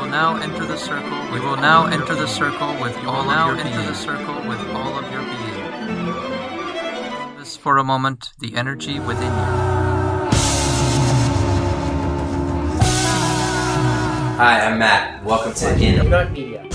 now enter the circle. You will now enter the circle with all of your being. Enter the circle with all of your being. This for a moment, the energy within you. Hi, I'm Matt. Welcome to Not Media.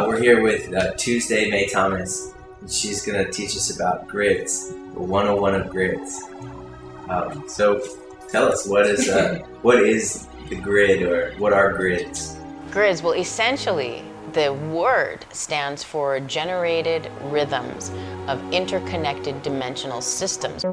We're here with Tuesday May Thomas. And she's going to teach us about grids, the 101 of grids. So tell us, what is the grid, or what are grids? Grids, well, essentially, the word stands for generated rhythms of interconnected dimensional systems.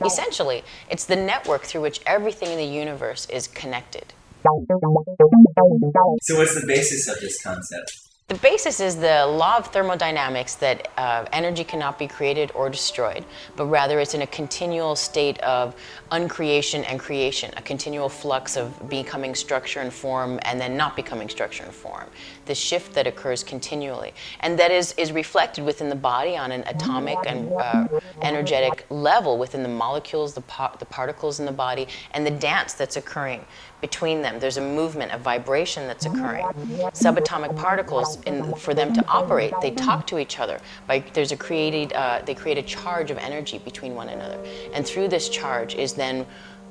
Essentially, it's the network through which everything in the universe is connected. So what's the basis of this concept? The basis is the law of thermodynamics that energy cannot be created or destroyed, but rather it's in a continual state of uncreation and creation, a continual flux of becoming structure and form and then not becoming structure and form. This shift that occurs continually. And that is reflected within the body on an atomic and energetic level within the molecules, the particles in the body, and the dance that's occurring between them. There's a movement, a vibration that's occurring. Subatomic particles, for them to operate, they talk to each other. They create a charge of energy between one another. And through this charge is then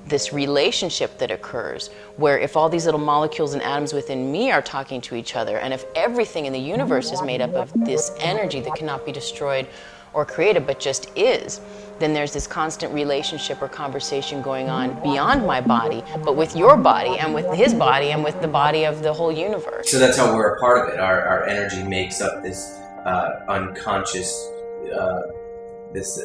this relationship that occurs, where if all these little molecules and atoms within me are talking to each other, and if everything in the universe is made up of this energy that cannot be destroyed or created, but just is, then there's this constant relationship or conversation going on beyond my body, but with your body and with his body and with the body of the whole universe. So that's how we're a part of it. Our energy makes up this unconscious, this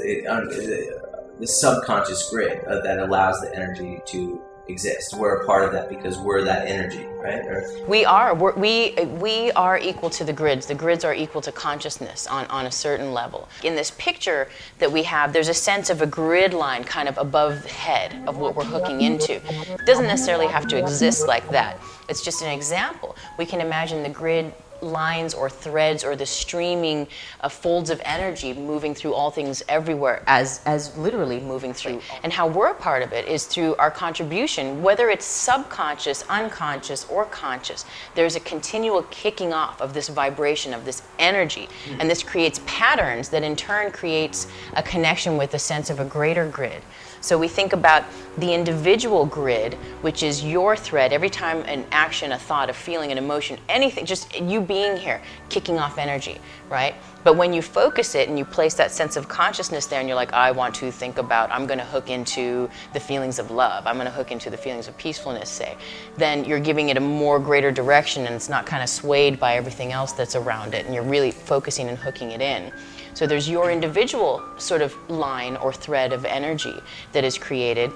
subconscious grid that allows the energy to exist. We're a part of that because we're that energy, right? We are equal to the grids. The grids are equal to consciousness on a certain level. In this picture that we have, there's a sense of a grid line kind of above the head of what we're hooking into. It doesn't necessarily have to exist like that. It's just an example. We can imagine the grid lines or threads or the streaming folds of energy moving through all things everywhere as literally moving through. And how we're a part of it is through our contribution, whether it's subconscious, unconscious, or conscious. There's a continual kicking off of this vibration, of this energy, and this creates patterns that in turn creates a connection with a sense of a greater grid. So we think about the individual grid, which is your thread. Every time an action, a thought, a feeling, an emotion, anything, just you being here, kicking off energy, right? But when you focus it and you place that sense of consciousness there and you're like, I want to think about, I'm going to hook into the feelings of love, I'm going to hook into the feelings of peacefulness, say, then you're giving it a more greater direction and it's not kind of swayed by everything else that's around it, and you're really focusing and hooking it in. So there's your individual sort of line or thread of energy that is created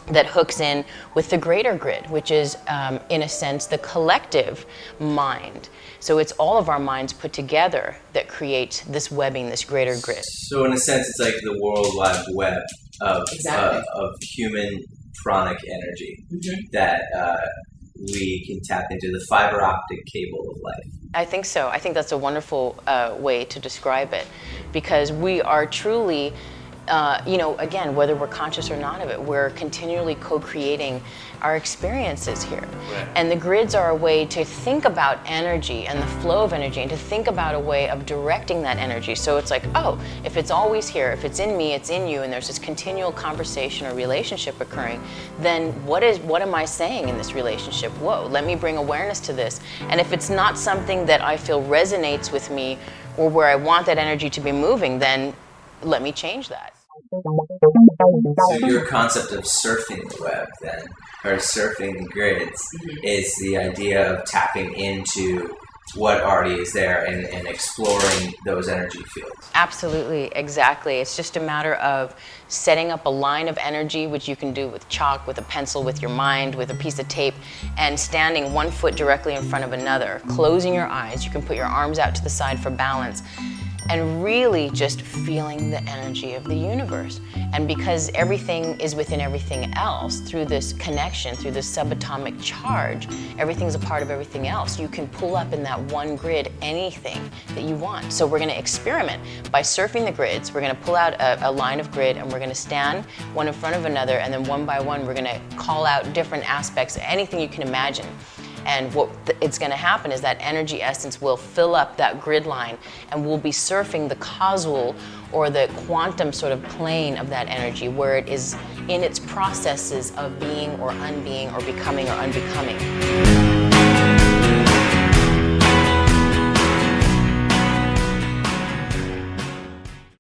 that hooks in with the greater grid, which is, in a sense, the collective mind. So it's all of our minds put together that create this webbing, this greater grid. So in a sense, it's like the World Wide Web of human pranic energy that we can tap into, the fiber optic cable of life. I think so. I think that's a wonderful way to describe it, because we are truly, again, whether we're conscious or not of it, we're continually co-creating our experiences here. Right. And the grids are a way to think about energy and the flow of energy, and to think about a way of directing that energy. So it's like, oh, if it's always here, if it's in me, it's in you, and there's this continual conversation or relationship occurring, then what am I saying in this relationship? Whoa, let me bring awareness to this. And if it's not something that I feel resonates with me or where I want that energy to be moving, then let me change that. So your concept of surfing the web, then, or surfing the grids, is the idea of tapping into what already is there and exploring those energy fields. Absolutely, exactly. It's just a matter of setting up a line of energy, which you can do with chalk, with a pencil, with your mind, with a piece of tape, and standing one foot directly in front of another, closing your eyes. You can put your arms out to the side for balance, and really just feeling the energy of the universe. And because everything is within everything else, through this connection, through this subatomic charge, everything's a part of everything else. You can pull up in that one grid anything that you want. So we're going to experiment by surfing the grids. We're going to pull out a line of grid, and we're going to stand one in front of another, and then one by one we're going to call out different aspects, anything you can imagine. And what it's going to happen is that energy essence will fill up that grid line, and we'll be surfing the causal or the quantum sort of plane of that energy, where it is in its processes of being or unbeing or becoming or unbecoming.